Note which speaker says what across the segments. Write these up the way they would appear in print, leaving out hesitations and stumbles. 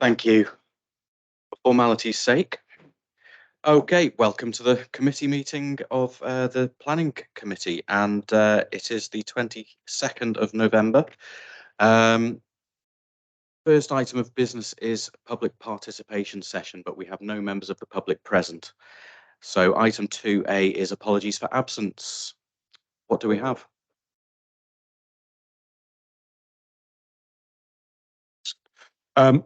Speaker 1: Thank you. For formality's sake. Okay, welcome to the committee meeting of the Planning Committee, and it is the 22nd of November. First item of business is public participation session, but we have no members of the public present. So item 2A is apologies for absence. What do we have?
Speaker 2: The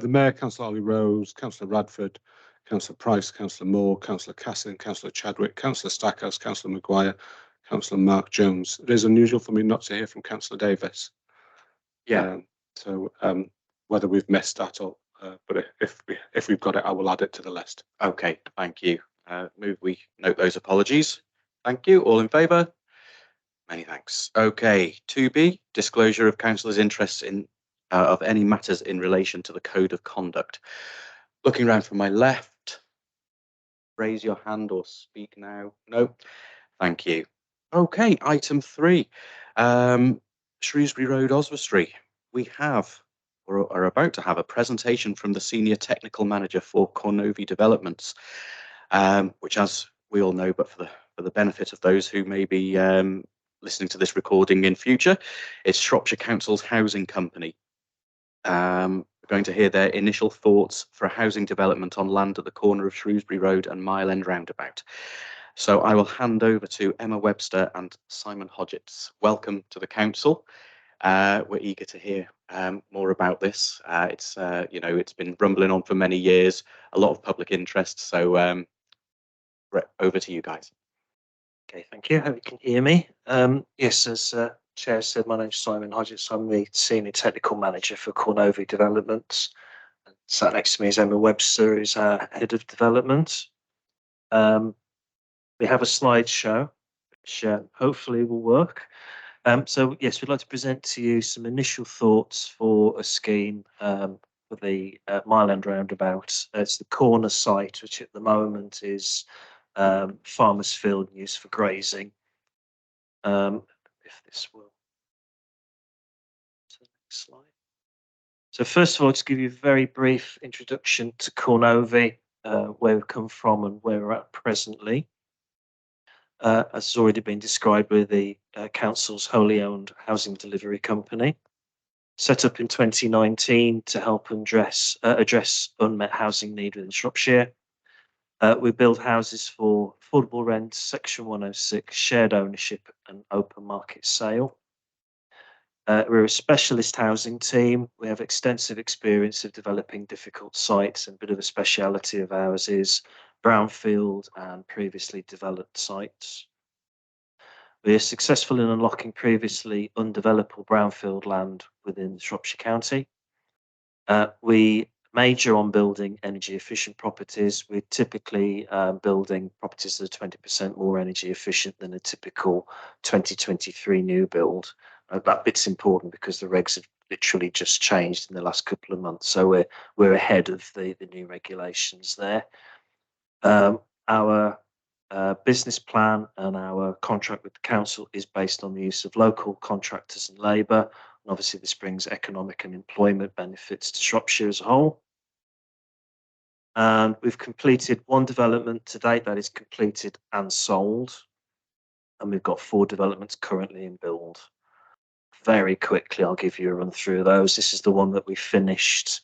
Speaker 2: Mayor, Councillor Ollie Rose, Councillor Radford, Councillor Price, Councillor Moore, Councillor Cassin, Councillor Chadwick, Councillor Stackhouse, Councillor Maguire, Councillor Mark Jones. It is unusual for me not to hear from Councillor Davis.
Speaker 1: Yeah.
Speaker 2: Whether we've missed that or, but if we've got it, I will add it to the list.
Speaker 1: Okay, thank you. Move we note those apologies. Thank you. All in favour? Many thanks. Okay, 2B, disclosure of councillors' interests in of any matters in relation to the Code of Conduct. Looking around from my left, raise your hand or speak now. No, thank you. Okay, item 3, Shrewsbury Road, Oswestry. We have, or are about to have, a presentation from the Senior Technical Manager for Cornovi Developments, which, as we all know, but for the benefit of those who may be listening to this recording in future, it's Shropshire Council's housing company. We're going to hear their initial thoughts for a housing development on land at the corner of Shrewsbury Road and Mile End Roundabout. So I will hand over to Emma Webster and Simon Hodgetts. Welcome to the council. We're eager to hear more about this. It's been rumbling on for many years, a lot of public interest. So over to you guys.
Speaker 3: Okay, thank you. Hope you can hear me. Yes, as Chair said, my name's Simon Hodgetts. I'm the Senior Technical Manager for Cornovi Developments. And sat next to me is Emma Webster, who's our Head of Development. We have a slideshow, which hopefully will work. So yes, we'd like to present to you some initial thoughts for a scheme for the Mile End Roundabout. It's the corner site, which at the moment is farmers' field used for grazing. If this will. To the next slide. So first of all, to give you a very brief introduction to Cornovi, where we've come from and where we're at presently. As has already been described, we're the council's wholly owned housing delivery company, set up in 2019 to help address unmet housing need within Shropshire. We build houses for affordable rent, Section 106, shared ownership and open market sale. We're a specialist housing team. We have extensive experience of developing difficult sites, and a bit of a speciality of ours is brownfield and previously developed sites. We are successful in unlocking previously undevelopable brownfield land within Shropshire County. We major on building energy efficient properties. We're typically building properties that are 20% more energy efficient than a typical 2023 new build. That bit's important because the regs have literally just changed in the last couple of months, so we're ahead of the new regulations there. Our business plan and our contract with the council is based on the use of local contractors and labour, and obviously this brings economic and employment benefits to Shropshire as a whole. And we've completed one development to date that is completed and sold, and we've got 4 developments currently in build. Very quickly, I'll give you a run through those. This is the one that we finished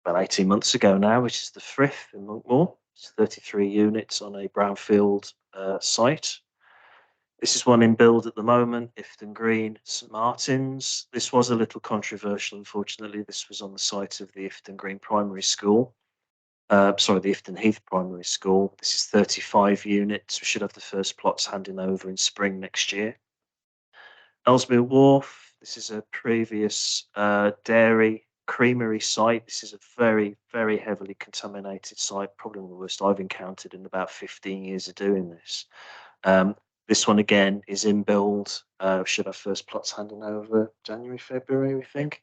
Speaker 3: about 18 months ago now, which is the Frith in Monkmoor. It's 33 units on a brownfield site. This is one in build at the moment, Ifton Green, St Martin's. This was a little controversial, unfortunately. This was on the site of the Ifton Green Primary School. The Ifton Heath Primary School. This is 35 units. We should have the first plots handing over in spring next year. Ellesmere Wharf, this is a previous dairy creamery site. This is a very, very heavily contaminated site, probably one of the worst I've encountered in about 15 years of doing this. This one again is in build. Should have first plots handing over January, February, we think.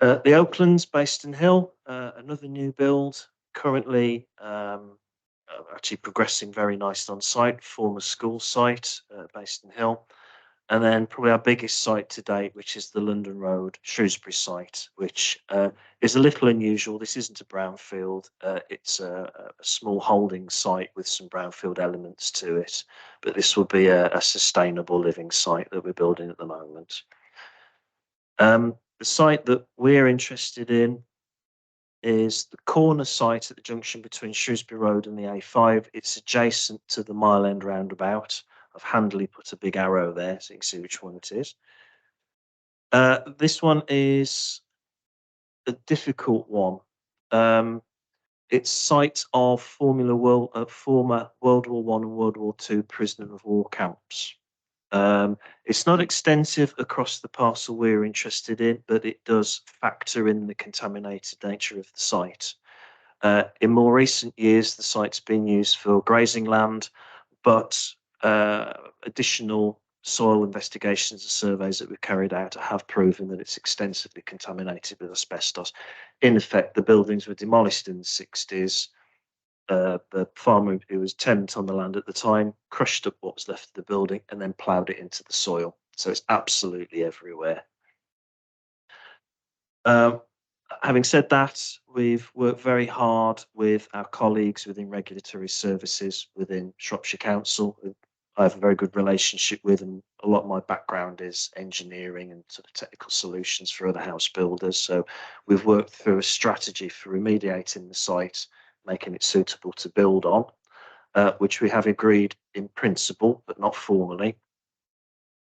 Speaker 3: The Oaklands, Baston Hill, another new build, currently actually progressing very nicely on site, former school site, Baston Hill. And then probably our biggest site to date, which is the London Road Shrewsbury site, which is a little unusual. This isn't a brownfield. It's a small holding site with some brownfield elements to it. But this will be a sustainable living site that we're building at the moment. The site that we're interested in is the corner site at the junction between Shrewsbury Road and the A5. It's adjacent to the Mile End roundabout. I've handily put a big arrow there so you can see which one it is. This one is a difficult one. It's site of former World War I and World War II prisoner of war camps. It's not extensive across the parcel we're interested in, but it does factor in the contaminated nature of the site. In more recent years, the site's been used for grazing land, but additional soil investigations and surveys that we've carried out have proven that it's extensively contaminated with asbestos. In effect, the buildings were demolished in the 60s. The farmer who was tenant on the land at the time crushed up what was left of the building and then ploughed it into the soil. So it's absolutely everywhere. Having said that, we've worked very hard with our colleagues within regulatory services within Shropshire Council, who I have a very good relationship with, and a lot of my background is engineering and sort of technical solutions for other house builders. So we've worked through a strategy for remediating the site, making it suitable to build on, which we have agreed in principle, but not formally.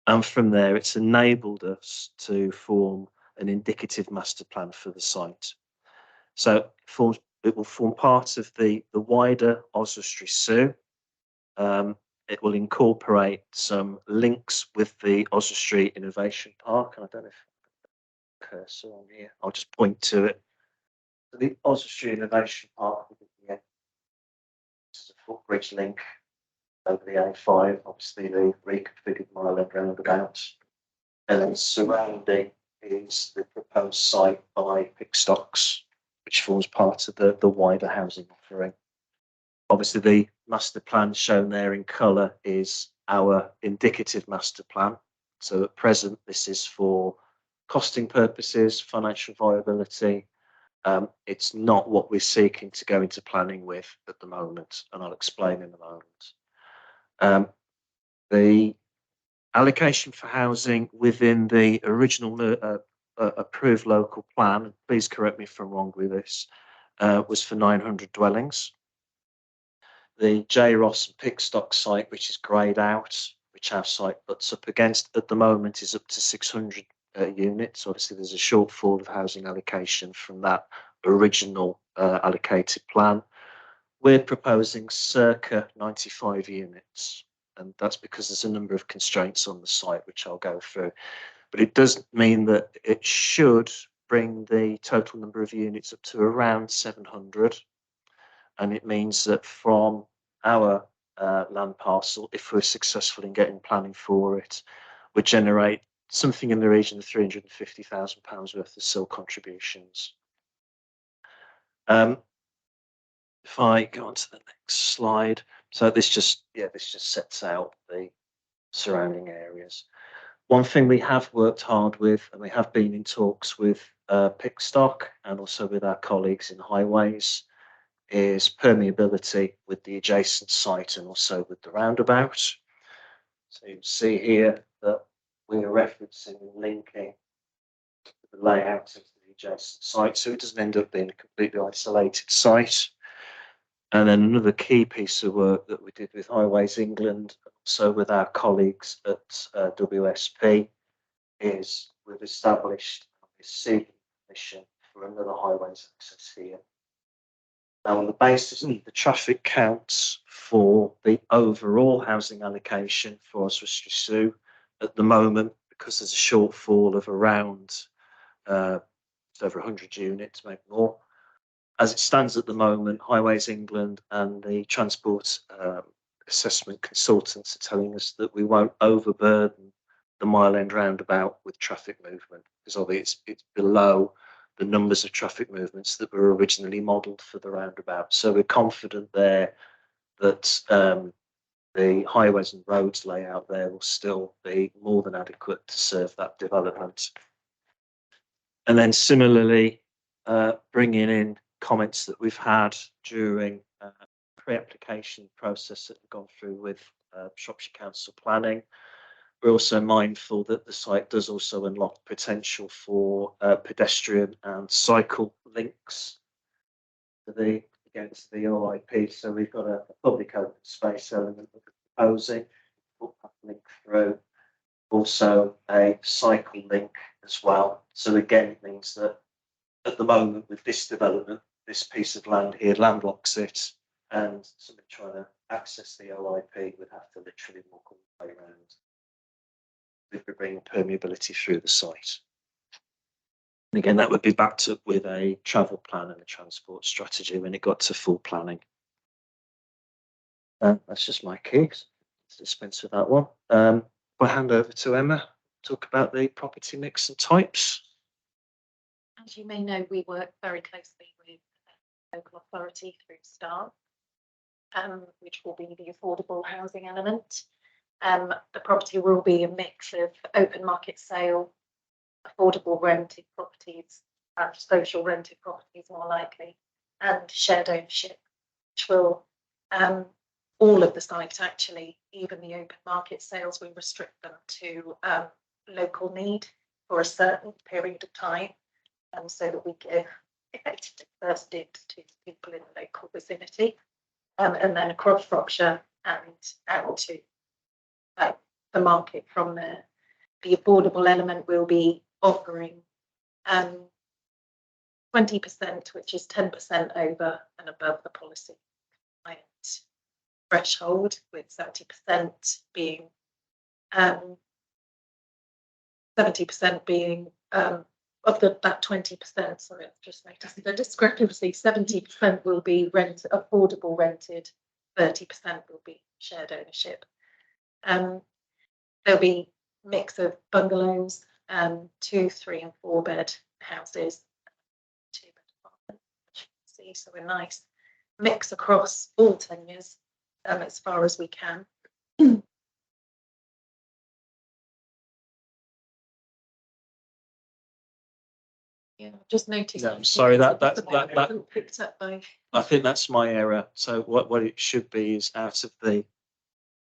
Speaker 3: And from there, it's enabled us to form an indicative master plan for the site. So it will form part of the wider Oswestry Zoo. It will incorporate some links with the Oswestry Innovation Park. And I don't know if I have a cursor on here. I'll just point to it. So the Oswestry Innovation Park will be a footbridge link over the A5, obviously the reconfigured Mile End roundabout. And then surrounding is the proposed site by Pickstocks, which forms part of the wider housing offering. Obviously, the master plan shown there in colour is our indicative master plan. So at present, this is for costing purposes, financial viability. It's not what we're seeking to go into planning with at the moment, and I'll explain in a moment. The allocation for housing within the original approved local plan, please correct me if I'm wrong with this, was for 900 dwellings. The J. Ross and Pickstock site, which is greyed out, which our site butts up against at the moment, is up to 600 units. Obviously, there's a shortfall of housing allocation from that original allocated plan. We're proposing circa 95 units. And that's because there's a number of constraints on the site, which I'll go through. But it does mean that it should bring the total number of units up to around 700. And it means that from our land parcel, if we're successful in getting planning for it, would generate something in the region of £350,000 worth of SIL contributions. If I go on to the next slide. So this just sets out the surrounding areas. One thing we have worked hard with, and we have been in talks with Pickstock and also with our colleagues in Highways, is permeability with the adjacent site and also with the roundabout. So you can see here that we are referencing and linking the layout of the adjacent site, so it doesn't end up being a completely isolated site. And then another key piece of work that we did with Highways England, so with our colleagues at WSP, is we've established a seeking permission for another highways access here. Now, on the basis of the traffic counts for the overall housing allocation for Oswestry Zoo at the moment, because there's a shortfall of around over 100 units, maybe more. As it stands at the moment, Highways England and the transport assessment consultants are telling us that we won't overburden the Mile End roundabout with traffic movement, because obviously it's below the numbers of traffic movements that were originally modelled for the roundabout. So we're confident there that the highways and roads layout there will still be more than adequate to serve that development. And then similarly, bringing in comments that we've had during pre-application process that we've gone through with Shropshire Council Planning. We're also mindful that the site does also unlock potential for pedestrian and cycle links to the OIP. So we've got a public open space element that we're proposing, footpath link through, also a cycle link as well. So again, it means that at the moment with this development, this piece of land here landlocks it, and somebody trying to access the OIP would have to literally walk all the way around. We'd be bringing permeability through the site. And again, that would be backed up with a travel plan and a transport strategy when it got to full planning. That's just my keys. Let's dispense with that one. I'll hand over to Emma, talk about the property mix and types.
Speaker 4: As you may know, we work very closely with the local authority through STAR, which will be the affordable housing element. The property will be a mix of open market sale, affordable rented properties, and social rented properties more likely, and shared ownership, which will all of the sites actually, even the open market sales, we restrict them to local need for a certain period of time, so that we give effectively first dibs to people in the local vicinity, and then across Shropshire and out to the market from there. The affordable element will be offering 20%, which is 10% over and above the policy client threshold, with 70% being 70% being of that 20%. Sorry, I've just noticed the discrepancy. 70% will be affordable rented, 30% will be shared ownership. There'll be a mix of bungalows, 2, 3 and 4 bed houses, 2 bed apartments, as you can see. So a nice mix across all tenures, as far as we can. Yeah, just noticed.
Speaker 3: No, I'm sorry, that
Speaker 4: picked up by.
Speaker 3: I think that's my error. So what it should be is, out of the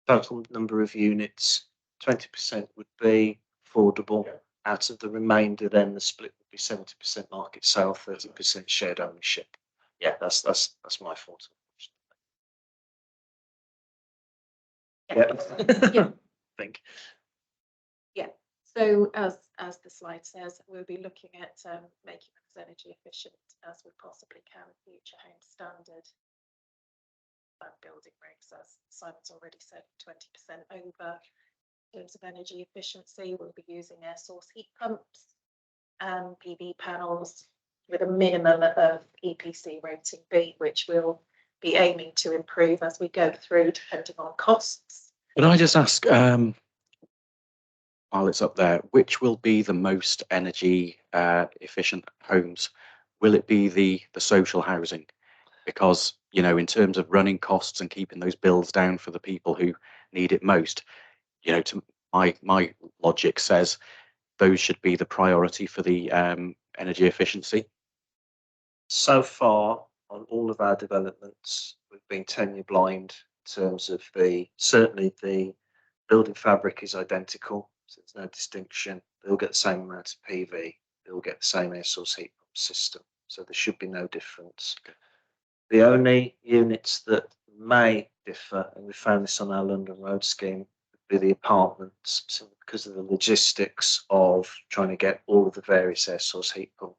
Speaker 3: total number of units, 20% would be affordable. Yeah. Out of the remainder, then the split would be 70% market sale, 30% shared ownership. Yeah, that's my fault. Yeah.
Speaker 4: Yeah.
Speaker 3: I think.
Speaker 4: Yeah. So as the slide says, we'll be looking at making it as energy efficient as we possibly can. Future home standard building regs, as Simon's already said, 20% over. In terms of energy efficiency, we'll be using air source heat pumps, PV panels with a minimum of EPC rating B, which we'll be aiming to improve as we go through, depending on costs.
Speaker 1: Can I just ask, while it's up there, which will be the most energy efficient homes? Will it be the social housing? Because, you know, in terms of running costs and keeping those bills down for the people who need it most, you know, to my logic says those should be the priority for the energy efficiency.
Speaker 3: So far, on all of our developments, we've been tenure blind in terms of certainly the building fabric is identical, so there's no distinction. They'll get the same amount of PV, they'll get the same air source heat pump system, so there should be no difference. Okay. The only units that may differ, and we found this on our London Road scheme, would be the apartments, simply because of the logistics of trying to get all of the various air source heat pump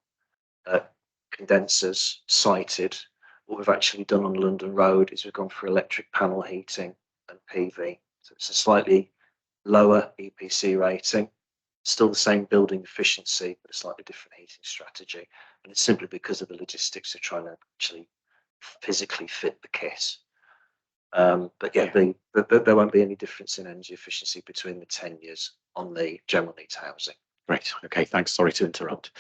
Speaker 3: condensers sited. What we've actually done on London Road is we've gone for electric panel heating and PV. So it's a slightly lower EPC rating, still the same building efficiency, but a slightly different heating strategy. And it's simply because of the logistics of trying to actually physically fit the kit. But yeah, there won't be any difference in energy efficiency between the tenures on the general needs housing.
Speaker 1: Great. Okay, thanks. Sorry to interrupt.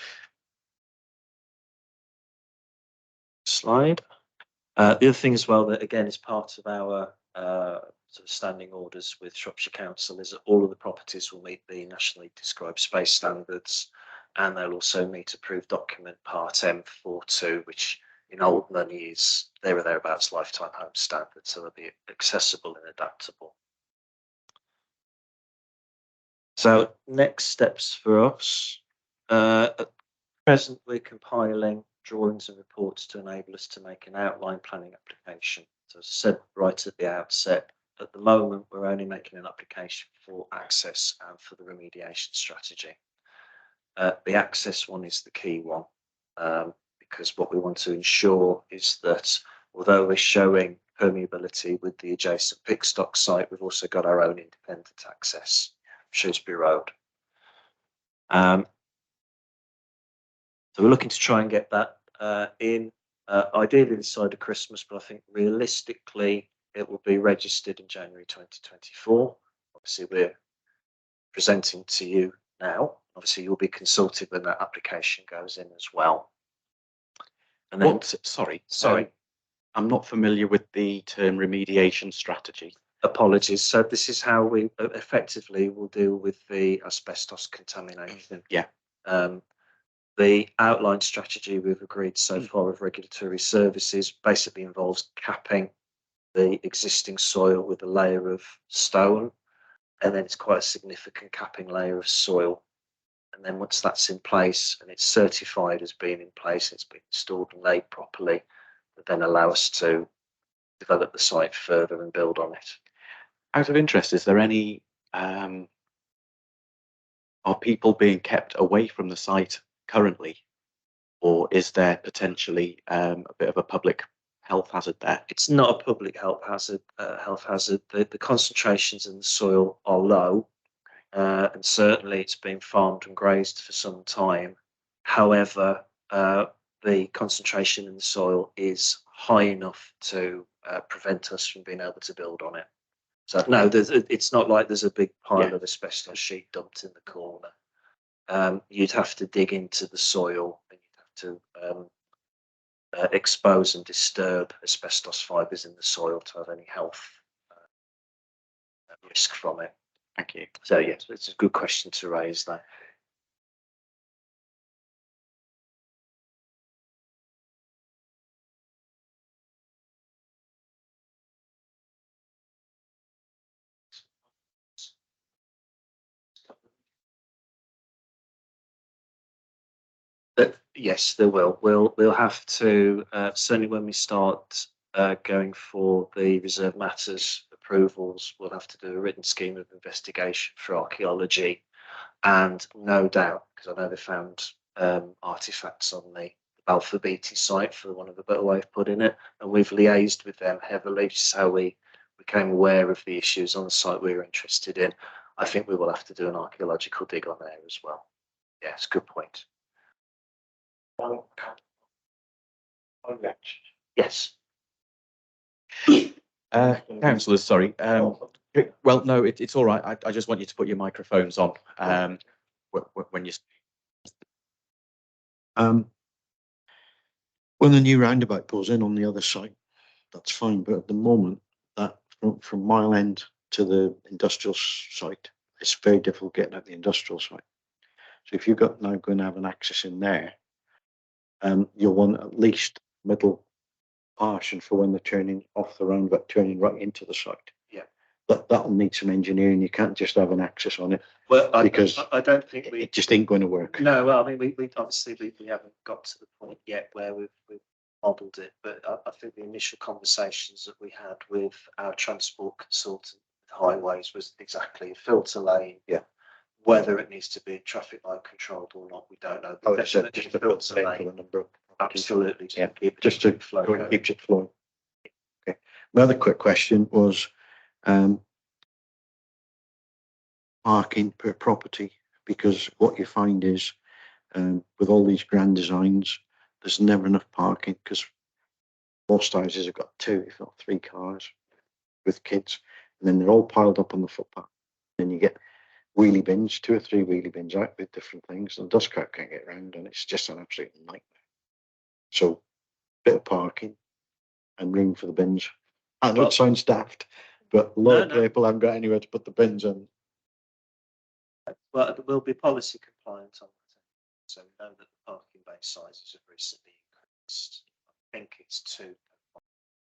Speaker 3: Slide. The other thing as well that again is part of our sort of standing orders with Shropshire Council is that all of the properties will meet the nationally described space standards, and they'll also meet approved document Part M42, which in old money is there or thereabouts lifetime home standard, so they'll be accessible and adaptable. So next steps for us, at present we're compiling drawings and reports to enable us to make an outline planning application. So as I said right at the outset, at the moment we're only making an application for access and for the remediation strategy. The access one is the key one, because what we want to ensure is that although we're showing permeability with the adjacent Pickstock site, we've also got our own independent access, Shrewsbury Road. So we're looking to try and get that in ideally this side of Christmas, but I think realistically it will be registered in January 2024. Obviously we're presenting to you now. Obviously you'll be consulted when that application goes in as well. And then,
Speaker 1: Sorry,
Speaker 3: sorry,
Speaker 1: I'm not familiar with the term remediation strategy.
Speaker 3: apologies. So this is how we effectively will deal with the asbestos contamination.
Speaker 1: Yeah.
Speaker 3: The outline strategy we've agreed so far with regulatory services basically involves capping the existing soil with a layer of stone, and then it's quite a significant capping layer of soil. And then once that's in place and it's certified as being in place, it's been installed and laid properly, that then allow us to develop the site further and build on it.
Speaker 1: Out of interest, is there any, are people being kept away from the site currently, or is there potentially a bit of a public health hazard there?
Speaker 3: It's not a public health hazard. The concentrations in the soil are low, and certainly it's been farmed and grazed for some time. However, the concentration in the soil is high enough to prevent us from being able to build on it. So no, it's not like there's a big pile of asbestos sheet dumped in the corner. You'd have to dig into the soil, and you'd have to expose and disturb asbestos fibres in the soil to have any health risk from it.
Speaker 1: Thank you.
Speaker 3: So yes, it's a good question to raise there. Yes, there will. We'll have to certainly when we start going for the reserve matters approvals, we'll have to do a written scheme of investigation for archaeology, and no doubt, because I know they found artifacts on the Balfour Beatty site, for one of the better way of putting it, and we've liaised with them heavily, so we became aware of the issues on the site we were interested in. I think we will have to do an archaeological dig on there as well. Yes, good point. Yes.
Speaker 1: Councillors, sorry. Well, no, it's all right. I just want you to put your microphones on when you.
Speaker 5: When the new roundabout goes in on the other side, that's fine. But at the moment, that from Mile End to the industrial site, it's very difficult getting at the industrial site. So if you've got now going to have an access in there, you'll want at least middle portion for when they're turning off the roundabout, turning right into the site.
Speaker 3: Yeah.
Speaker 5: That'll need some engineering. You can't just have an access on it.
Speaker 3: Well,
Speaker 5: because
Speaker 3: I don't think
Speaker 5: it just ain't going to work.
Speaker 3: No, well, I mean, we obviously we haven't got to the point yet where we've modelled it, but I think the initial conversations that we had with our transport consultant with highways was exactly a filter lane.
Speaker 5: Yeah.
Speaker 3: Whether it needs to be traffic light controlled or not, we don't know.
Speaker 5: Oh, it's
Speaker 3: Definitely
Speaker 5: just a filter lane for the number of properties.
Speaker 3: Absolutely.
Speaker 5: Yeah,
Speaker 3: keep
Speaker 5: just to
Speaker 3: flow
Speaker 5: go and
Speaker 3: going.
Speaker 5: keeps it flowing. Okay. My other quick question was parking per property, because what you find is with all these grand designs, there's never enough parking, because most houses have got 2, if not 3 cars with kids, and then they're all piled up on the footpath. Then you get wheelie bins, 2 or 3 wheelie bins out with different things, and the dust cart can't get around, and it's just an absolute nightmare. So, bit of parking and room for the bins. I know it sounds daft, but a lot of
Speaker 3: No.
Speaker 5: people haven't got anywhere to put the bins in.
Speaker 3: Well, we'll be policy compliant on that. So we know that the parking bay sizes have recently increased. I think it's 2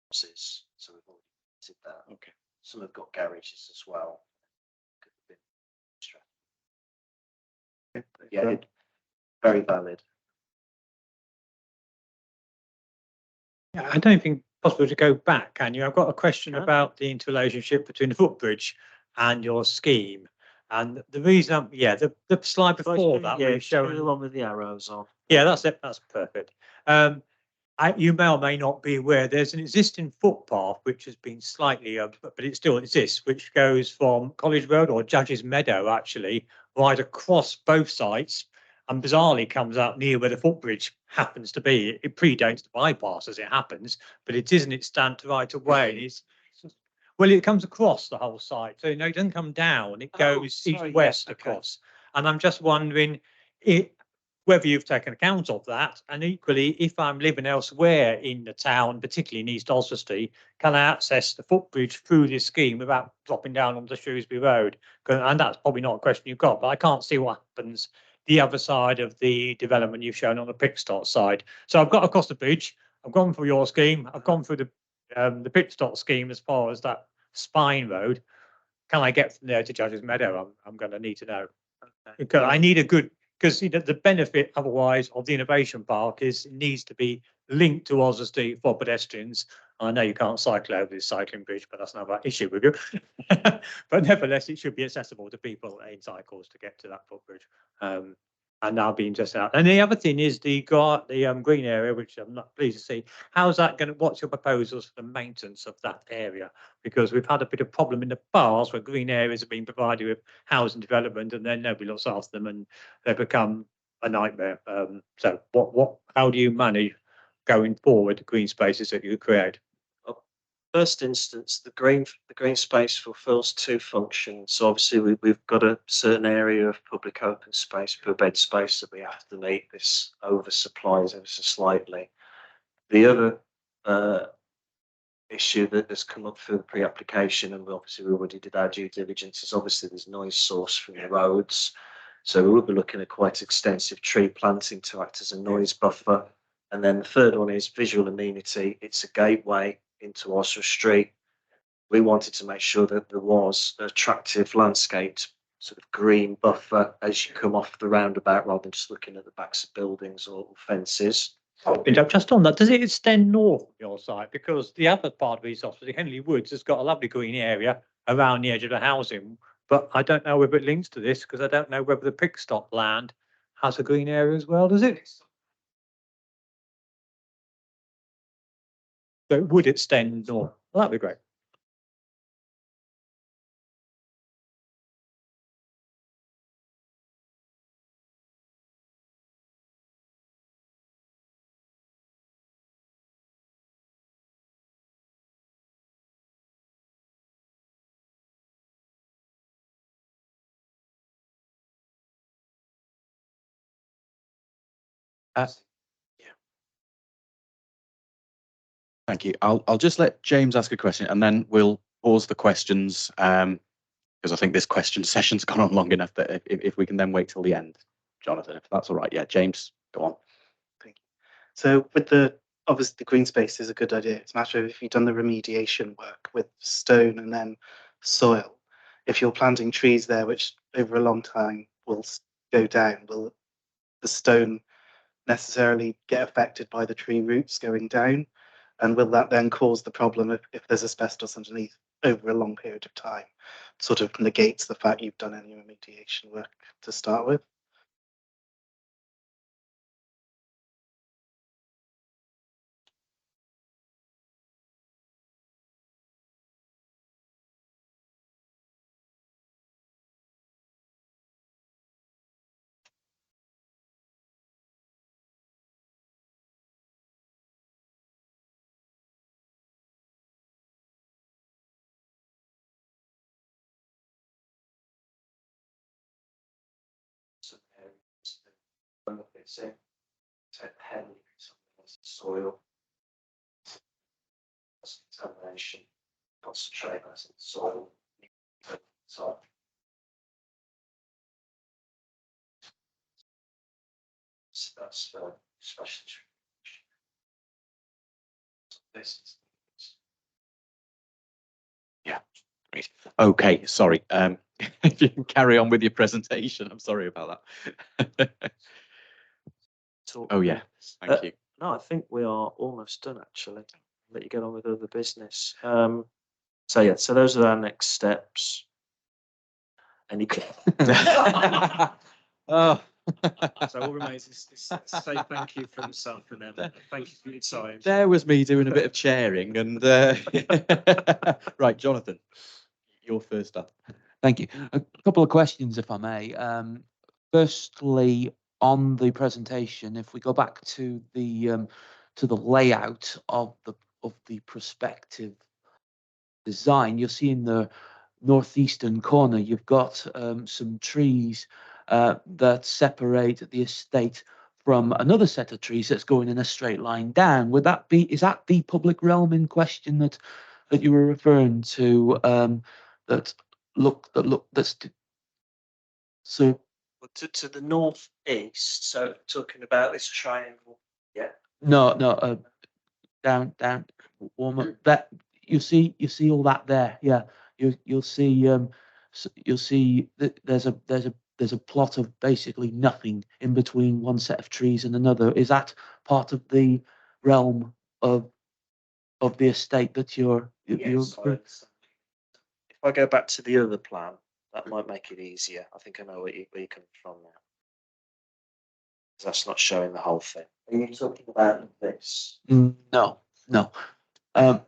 Speaker 3: boxes, so we've already did that.
Speaker 5: Okay.
Speaker 3: Some have got garages as well. Yeah, very valid.
Speaker 6: Yeah, I don't think it's possible to go back, can you? I've got a question
Speaker 3: Can.
Speaker 6: about the interrelationship between the footbridge and your scheme. And the reason, the slide before that,
Speaker 3: yeah,
Speaker 6: we've shown.
Speaker 3: the one with the arrows on.
Speaker 6: Yeah, that's it. That's perfect. You may or may not be aware there's an existing footpath which has been slightly, but it still exists, which goes from College Road or Judges Meadow actually right across both sites, and bizarrely comes out near where the footbridge happens to be. It predates the bypass as it happens, but it isn't its stand right away. Well, it comes across the whole site, so no, it doesn't come down. It goes east west across, and I'm just wondering whether you've taken account of that, and equally, if I'm living elsewhere in the town, particularly in East Oswestry, can I access the footbridge through this scheme without dropping down onto Shrewsbury Road? And that's probably not a question you've got, but I can't see what happens the other side of the development you've shown on the Pickstart side. So I've got across the bridge, I've gone through your scheme, I've gone through the Pickstart scheme as far as that spine road. Can I get from there to Judges Meadow? I'm going to need to know.
Speaker 3: Okay.
Speaker 6: Because I need a good, because the benefit otherwise of the innovation park is it needs to be linked to Oswestry for pedestrians. I know you can't cycle over this cycling bridge, but that's another issue with you. But nevertheless, it should be accessible to people in cycles to get to that footbridge. And I'll be interested out. And the other thing is the green area, which I'm not pleased to see. How's that going to? What's your proposals for the maintenance of that area? Because we've had a bit of problem in the past where green areas have been provided with housing development, and then nobody looks after them, and they become a nightmare. So, how do you manage going forward the green spaces that you create?
Speaker 3: First instance, the green space fulfills 2 functions. So obviously we've got a certain area of public open space per bed space that we have to meet. This oversupplies ever so slightly. The other issue that has come up for the pre-application, and we already did our due diligence, is obviously there's noise source from the roads. So we will be looking at quite extensive tree planting to act as a noise buffer. And then the third one is visual amenity. It's a gateway into Oswestry. We wanted to make sure that there was an attractive landscaped sort of green buffer as you come off the roundabout, rather than just looking at the backs of buildings or fences.
Speaker 6: Just on that, does it extend north of your site? Because the other part of East Oswestry, Henley Woods, has got a lovely green area around the edge of the housing, but I don't know whether it links to this because I don't know whether the Pickstop land has a green area as well, does it? So it would extend north. Well, that'd be great.
Speaker 1: Thank you. I'll just let James ask a question and then we'll pause the questions because I think this question session's gone on long enough that if we can then wait till the end, Jonathan, if that's all right. Yeah, James, go on.
Speaker 7: Thank you. So obviously the green space is a good idea. It's a matter of if you've done the remediation work with stone and then soil. If you're planting trees there, which over a long time will go down, will the stone necessarily get affected by the tree roots going down? And will that then cause the problem if there's asbestos underneath over a long period of time? Sort of negates the fact you've done any remediation work to start with.
Speaker 3: Some areas that benefits it, heavily soil contamination. concentrate on soil. So. So that's special. This is.
Speaker 1: Great. Okay, sorry. If you can carry on with your presentation, I'm sorry about that. Oh yeah, thank you.
Speaker 3: No, I think we are almost done actually. Let you get on with other business. So yeah, so those are our next steps. Any?
Speaker 1: Oh.
Speaker 3: So all remains is to say thank you for himself and then thank you for your time.
Speaker 1: There was me doing a bit of chairing and right, Jonathan, you're first up.
Speaker 8: Thank you. A couple of questions, if I may. Firstly, on the presentation, if we go back to the layout of the prospective design, you'll see in the northeastern corner you've got some trees that separate the estate from another set of trees that's going in a straight line down. Is that the public realm in question that you were referring to? So
Speaker 3: To the northeast, so talking about this triangle. Yeah.
Speaker 8: no, down warm up that you see all that there. Yeah, you'll see that there's a plot of basically nothing in between one set of trees and another. Is that part of the realm of the estate that you're?
Speaker 3: Yes, if I go back to the other plan, that might make it easier. I think I know where you're coming from now. That's not showing the whole thing. Are you talking about this?
Speaker 8: No.
Speaker 1: I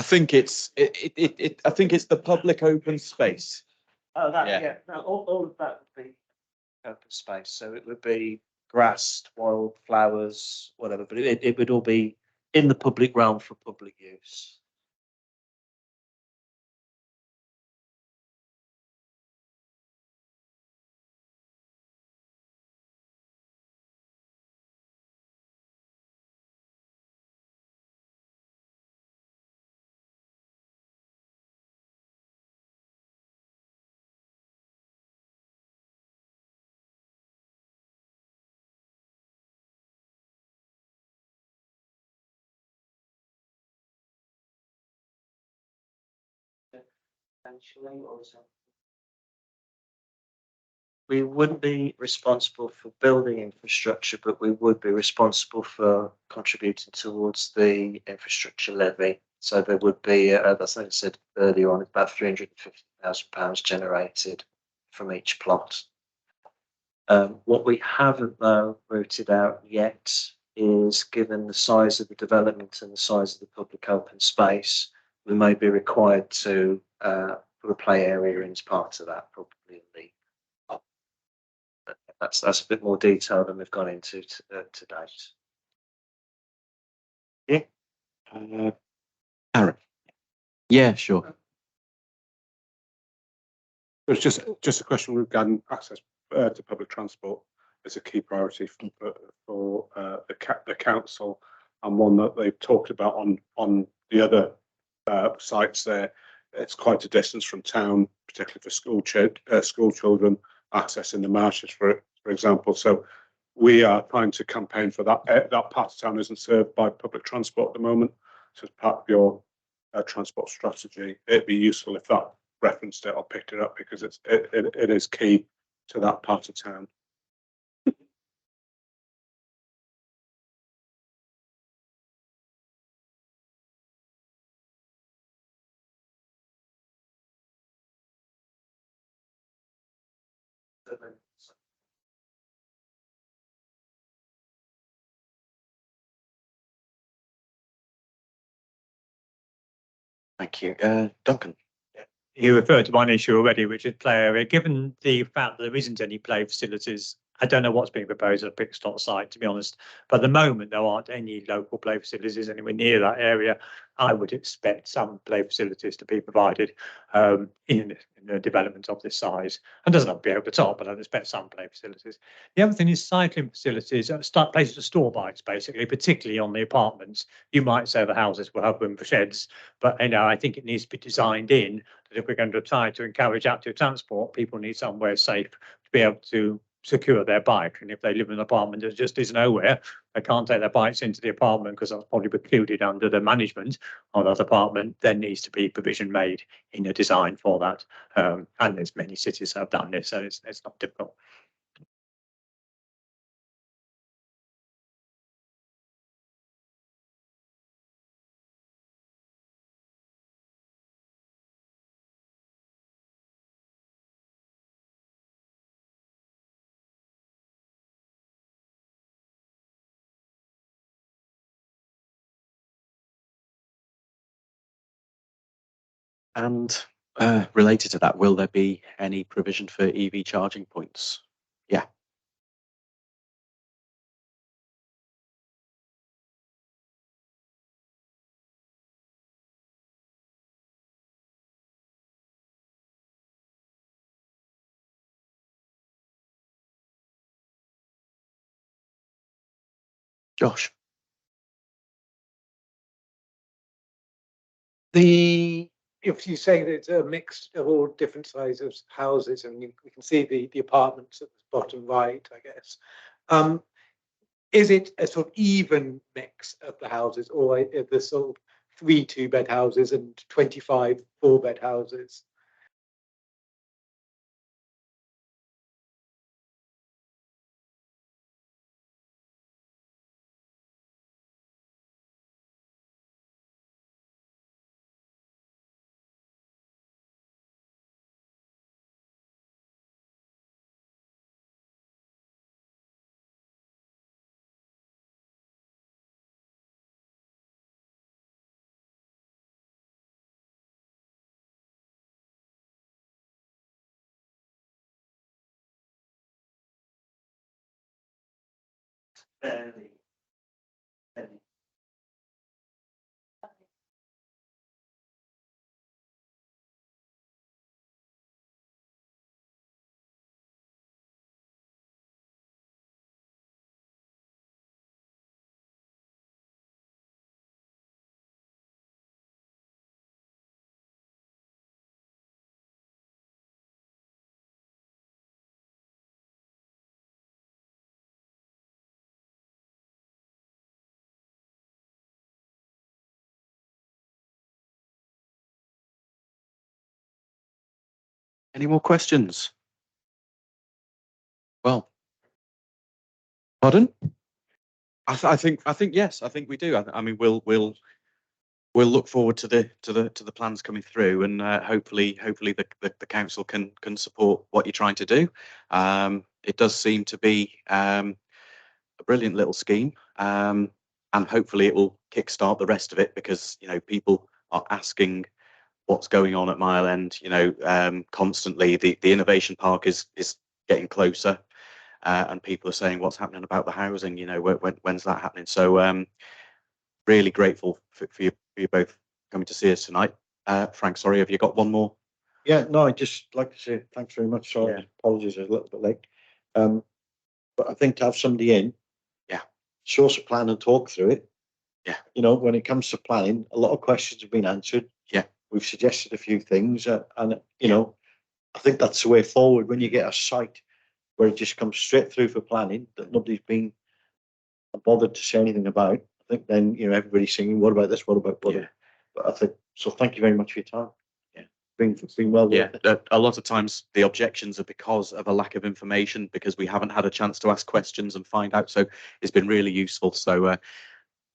Speaker 1: think it's I think it's the public open space.
Speaker 3: Oh, that
Speaker 1: Yeah.
Speaker 3: yeah. No, all of that would be open space. So it would be grass, wild flowers, whatever. But it would all be in the public realm for public use. Potentially, or something. We wouldn't be responsible for building infrastructure, but we would be responsible for contributing towards the infrastructure levy. So there would be, as I said earlier on, about £350,000 generated from each plot. What we haven't though rooted out yet is, given the size of the development and the size of the public open space, we may be required to put a play area in as part of that, probably in the. That's a bit more detail than we've gone into to date.
Speaker 1: Yeah. Aaron. Yeah, sure.
Speaker 2: It's just a question regarding access to public transport as a key priority for the council, and one that they've talked about on the other sites there. It's quite a distance from town, particularly for school children accessing the marshes, for example. So we are trying to campaign for that. That part of town isn't served by public transport at the moment. So as part of your transport strategy, it'd be useful if that referenced it or picked it up, because it is key to that part of town.
Speaker 1: Thank you. Duncan.
Speaker 6: You referred to one issue already, which is play area. Given the fact that there isn't any play facilities I don't know what's being proposed at Pickstock site, to be honest. But at the moment, there aren't any local play facilities anywhere near that area. I would expect some play facilities to be provided in the development of this size. And doesn't have to be over the top, but I'd expect some play facilities. The other thing is cycling facilities, places to store bikes, basically, particularly on the apartments. You might say the houses will have room for sheds, but I think it needs to be designed in that if we're going to try to encourage active transport, people need somewhere safe to be able to secure their bike. And if they live in an apartment that just is nowhere, they can't take their bikes into the apartment because that's probably precluded under the management of that apartment. There needs to be provision made in a design for that. And there's many cities that have done this, so it's not difficult.
Speaker 1: And related to that, will there be any provision for EV charging points? Yeah. Josh.
Speaker 9: If you say that it's a mix of all different sizes of houses, and we can see the apartments at the bottom right, I guess. Is it a sort of even mix of the houses, or are there sort of 3 2-bed houses and 25 4-bed houses?
Speaker 1: Any more questions? Well, pardon? I think yes. I think we do. I mean, we'll look forward to the plans coming through, and hopefully the council can support what you're trying to do. It does seem to be a brilliant little scheme, and hopefully it will kickstart the rest of it, because people are asking what's going on at Mile End. Constantly the innovation park is getting closer, and people are saying what's happening about the housing. When's that happening? So really grateful for you both coming to see us tonight. Frank, sorry, have you got one more?
Speaker 5: Yeah, no, I'd just like to say thanks very much. Sorry,
Speaker 1: Yeah.
Speaker 5: apologies, I was a little bit late. But I think to have somebody in,
Speaker 1: Yeah.
Speaker 5: show us a plan and talk through it.
Speaker 1: Yeah.
Speaker 5: When it comes to planning, a lot of questions have been answered.
Speaker 1: Yeah.
Speaker 5: We've suggested a few things, and I think that's the way forward. When you get a site where it just comes straight through for planning that nobody's been bothered to say anything about, I think then everybody's singing, what about this, what about what?
Speaker 1: Yeah.
Speaker 5: But I think so. Thank you very much for your time. Yeah, it's been well worth it.
Speaker 1: A lot of times the objections are because of a lack of information, because we haven't had a chance to ask questions and find out. So it's been really useful. So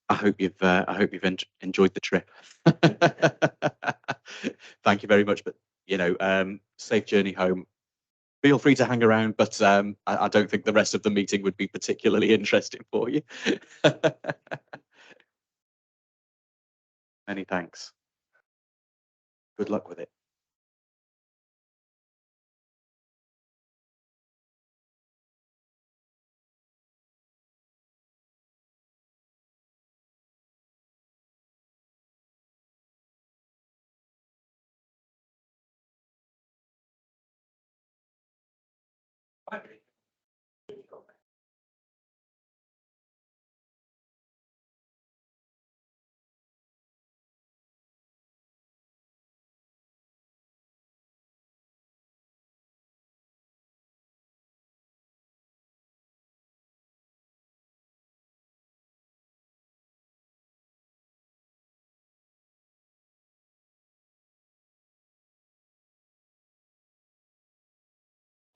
Speaker 1: I hope you've enjoyed the trip. Thank you very much. But safe journey home. Feel free to hang around, but I don't think the rest of the meeting would be particularly interesting for you. Many thanks. Good luck with it.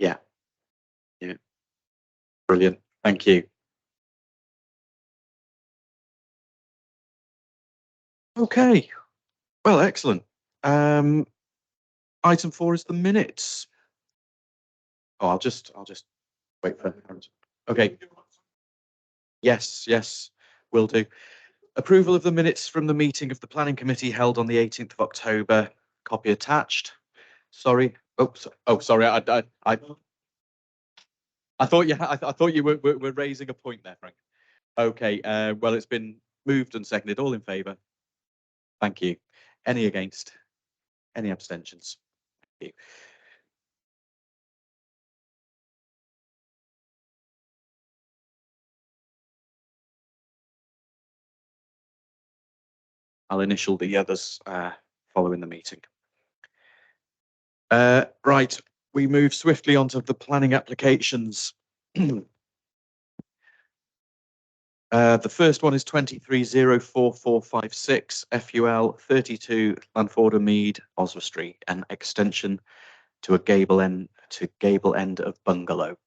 Speaker 1: Yeah. Yeah. Brilliant. Thank you. Okay. Well, excellent. Item 4 is the minutes. Oh, I'll just wait for. Okay. Yes, will do. Approval of the minutes from the meeting of the planning committee held on the 18th of October. Copy attached. Sorry. Sorry. I thought I thought you were raising a point there, Frank. Okay. Well, it's been moved and seconded. All in favour? Thank you. Any against? Any abstentions? Thank you. I'll initial the others following the meeting. Right, we move swiftly onto the planning applications. The first one is 230446 FUL 32 Lanforder Mead, Oswestry, an extension to a gable end of bungalow.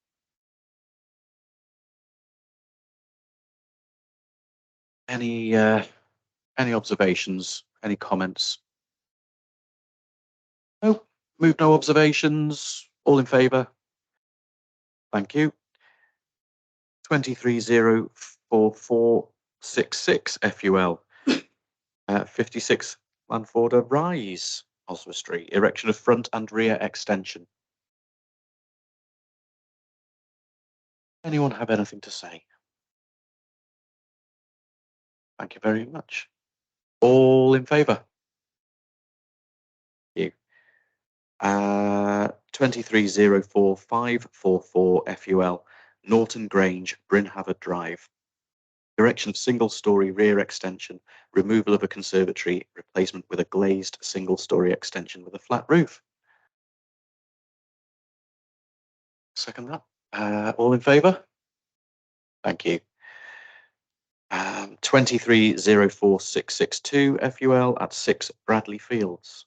Speaker 1: Any observations? Any comments? No. Move no observations. All in favour? Thank you. 230446 FUL 56 Lanforder Rise, Oswestry, erection of front and rear extension. Anyone have anything to say? Thank you very much. All in favour? Thank you. 23044544 FUL Norton Grange, Bryn Havard Drive. Erection of single-storey rear extension, removal of a conservatory, replacement with a glazed single-storey extension with a flat roof. Second that. All in favour? Thank you. 23046662 FUL at 6 Bradley Fields.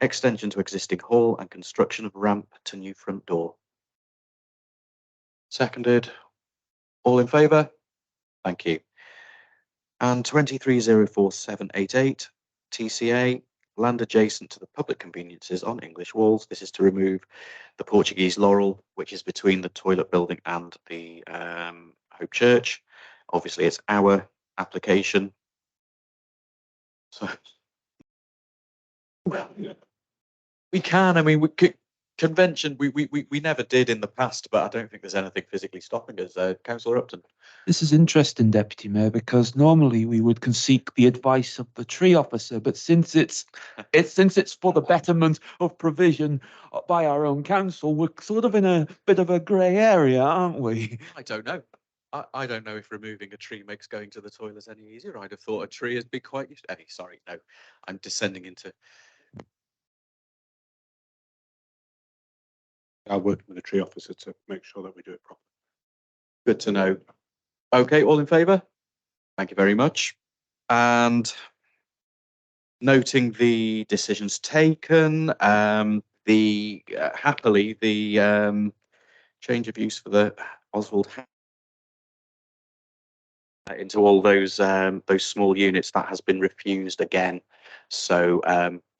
Speaker 1: Extension to existing hall and construction of ramp to new front door. Seconded. All in favour? Thank you. And 23047788 TCA, land adjacent to the public conveniences on English walls. This is to remove the Portuguese laurel, which is between the toilet building and the Hope Church. Obviously, it's our application. So we can. I mean, we could. Convention, we never did in the past, but I don't think there's anything physically stopping us. Councillor Upton.
Speaker 8: This is interesting, Deputy Mayor, because normally we would seek the advice of the tree officer, but since it's for the betterment of provision by our own council, we're sort of in a bit of a grey area, aren't we?
Speaker 1: I don't know. I don't know if removing a tree makes going to the toilet any easier. I'd have thought a tree would be quite used. Sorry, no, I'm descending into.
Speaker 2: I'll work with the tree officer to make sure that we do it properly.
Speaker 1: Good to know. Okay, all in favour? Thank you very much. And noting the decisions taken, happily the change of use for the Oswald into all those small units, that has been refused again. So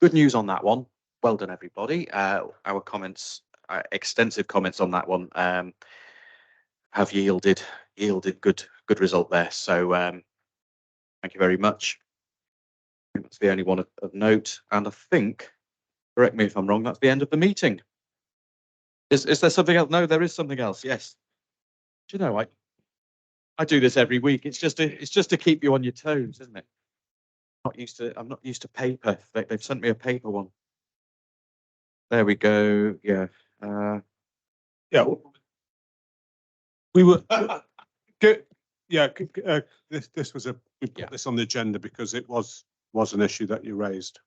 Speaker 1: good news on that one. Well done, everybody. Our comments, extensive comments on that one, have yielded good result there. So thank you very much. That's the only one of note, and I think, correct me if I'm wrong, that's the end of the meeting. Is there something else? No, there is something else. Yes. Do you know, I do this every week. It's just to keep you on your toes, isn't it? I'm not used to paper. They've sent me a paper one. There we go. Yeah.
Speaker 2: Yeah, We were, good, yeah, this was we put
Speaker 1: Yeah.
Speaker 2: this on the agenda because it was an issue that you raised.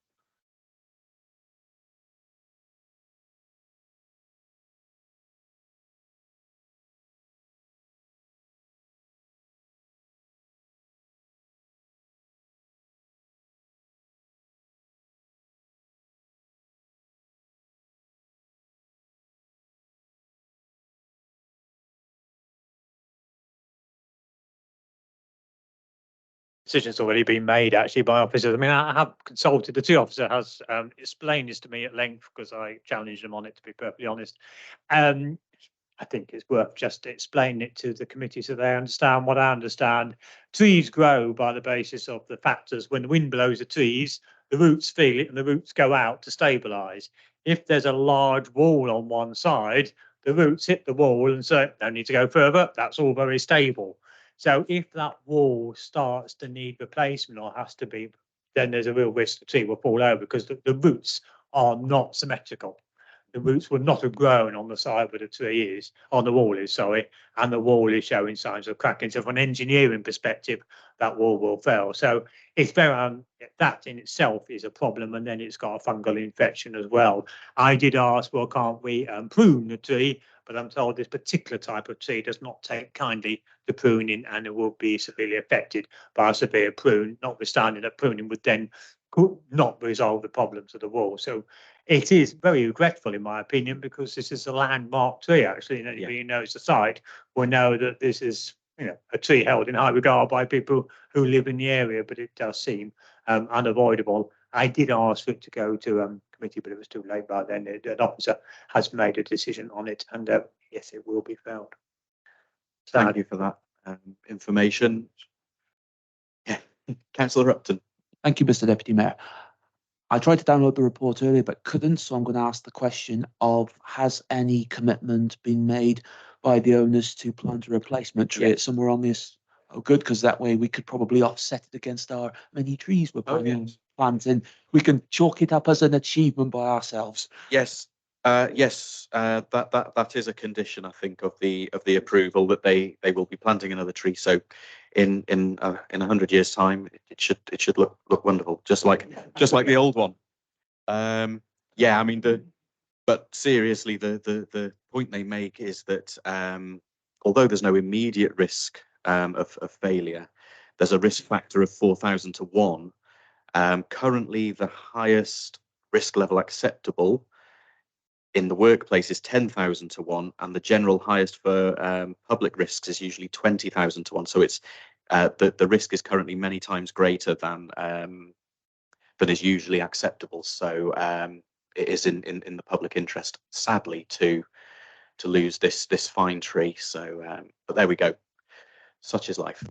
Speaker 6: Decision's already been made actually by officers. I mean, I have consulted, the 2 officer has explained this to me at length because I challenged them on it, to be perfectly honest. I think it's worth just explaining it to the committee so they understand what I understand. Trees grow by the basis of the factors. When the wind blows the trees, the roots feel it and the roots go out to stabilise. If there's a large wall on one side, the roots hit the wall and say, don't need to go further. That's all very stable. So if that wall starts to need replacement or has to be, then there's a real risk the tree will fall over because the roots are not symmetrical. The roots would not have grown on the side where the tree is, on the wall is, sorry, and the wall is showing signs of cracking. So from an engineering perspective, that wall will fail. So it's very, that in itself is a problem, and then it's got a fungal infection as well. I did ask, well, can't we prune the tree? But I'm told this particular type of tree does not take kindly to pruning, and it will be severely affected by a severe prune, notwithstanding that pruning would then not resolve the problems of the wall. So it is very regretful, in my opinion, because this is a landmark tree, actually, and anybody who knows the site will know that this is, you know, a tree held in high regard by people who live in the area, but it does seem unavoidable. I did ask for it to go to committee, but it was too late by then. An officer has made a decision on it, and yes, it will be felled.
Speaker 1: Thank you for that information. Yeah, Councillor Upton.
Speaker 8: Thank you, Mr. Deputy Mayor. I tried to download the report earlier, but couldn't, so I'm going to ask the question of, has any commitment been made by the owners to plant a replacement tree
Speaker 1: Yes.
Speaker 8: somewhere on this? Oh, good, because that way we could probably offset it against our many trees we're planting. We can chalk it up as an achievement by ourselves.
Speaker 1: Yes, that is a condition, I think, of the approval, that they will be planting another tree. So in 100 years' time, it should look wonderful, just like the old one. Yeah, I mean, but seriously, the point they make is that although there's no immediate risk of failure, there's a risk factor of 4,000 to 1. Currently, the highest risk level acceptable in the workplace is 10,000 to 1, and the general highest for public risks is usually 20,000 to 1. So it's the risk is currently many times greater than is usually acceptable. So it is in the public interest, sadly, to lose this fine tree. So but there we go. Such is life.